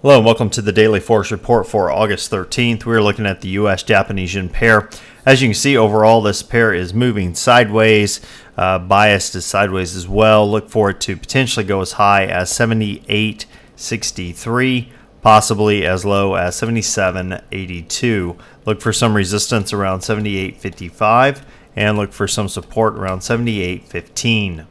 Hello and welcome to the Daily Forex Report for August 13th. We're looking at the US-Japanese yen pair. As you can see, overall this pair is moving sideways, biased is sideways as well. Look for it to potentially go as high as 78.63, possibly as low as 77.82. Look for some resistance around 78.55 and look for some support around 78.15.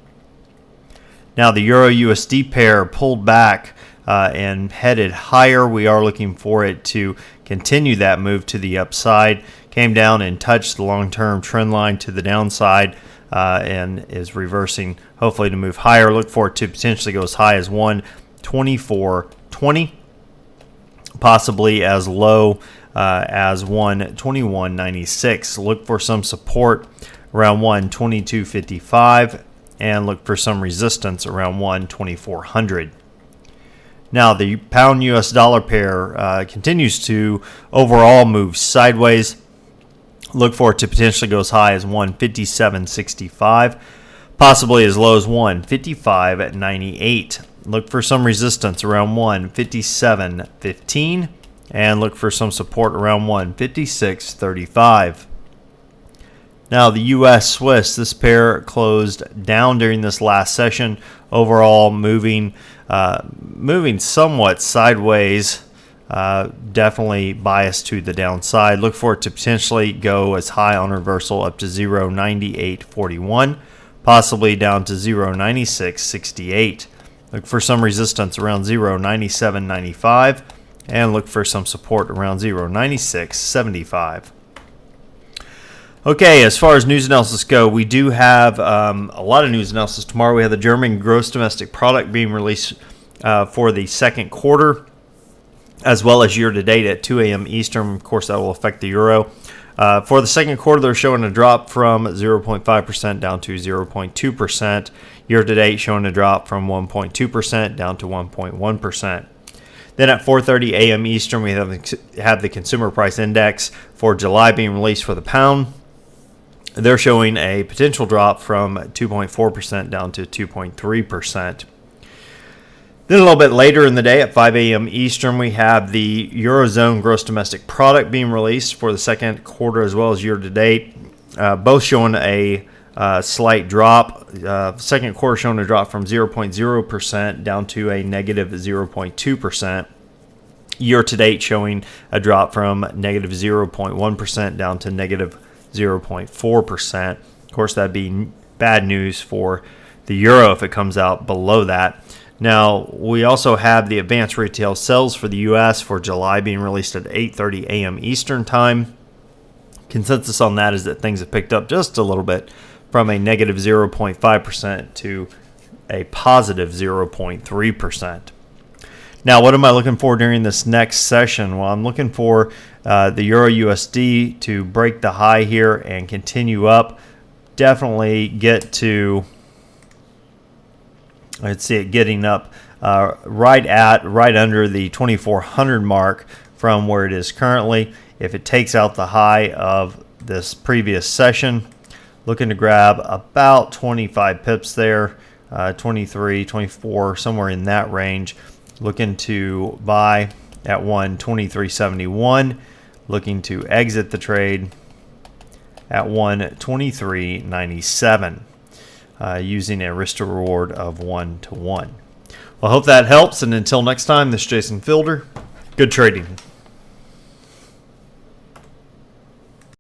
Now the Euro-USD pair pulled back and headed higher. We are looking for it to continue that move to the upside. Came down and touched the long-term trend line to the downside and is reversing, hopefully to move higher. Look for it to potentially go as high as 124.20, possibly as low as 121.96. Look for some support around 122.55 and look for some resistance around 12400. Now the pound US dollar pair continues to overall move sideways. Look for it to potentially go as high as 157.65, possibly as low as 155.98. Look for some resistance around 157.15 and look for some support around 156.35. Now the US Swiss, this pair closed down during this last session, overall moving somewhat sideways, definitely biased to the downside. Look for it to potentially go as high on reversal up to 0.9841, possibly down to 0.9668. Look for some resistance around 0.9795 and look for some support around 0.9675. Okay, as far as news analysis go, we do have a lot of news analysis tomorrow. We have the German gross domestic product being released for the second quarter, as well as year-to-date at 2 a.m. Eastern. Of course, that will affect the euro. For the second quarter, they're showing a drop from 0.5% down to 0.2%. Year-to-date showing a drop from 1.2% down to 1.1%. Then at 4:30 a.m. Eastern, we have the Consumer Price Index for July being released for the pound. They're showing a potential drop from 2.4% down to 2.3%. Then a little bit later in the day at 5 a.m. Eastern, we have the Eurozone gross domestic product being released for the second quarter as well as year-to-date, both showing a slight drop. Second quarter showing a drop from 0.0% down to a negative 0.2%. Year-to-date showing a drop from negative 0.1% down to negative 0.4%. Of course, that'd be bad news for the euro if it comes out below that. Now, we also have the advanced retail sales for the U.S. for July being released at 8:30 a.m. Eastern Time. Consensus on that is that things have picked up just a little bit from a negative 0.5% to a positive 0.3%. Now, what am I looking for during this next session? Well, I'm looking for the Euro-USD to break the high here and continue up. Definitely get to, I'd see it getting up right under the 2400 mark from where it is currently. If it takes out the high of this previous session, looking to grab about 25 pips there, 23, 24, somewhere in that range. Looking to buy at 123.71. Looking to exit the trade at 123.97. Using a risk to reward of 1-to-1. Well, I hope that helps. And until next time, this is Jason Fielder. Good trading.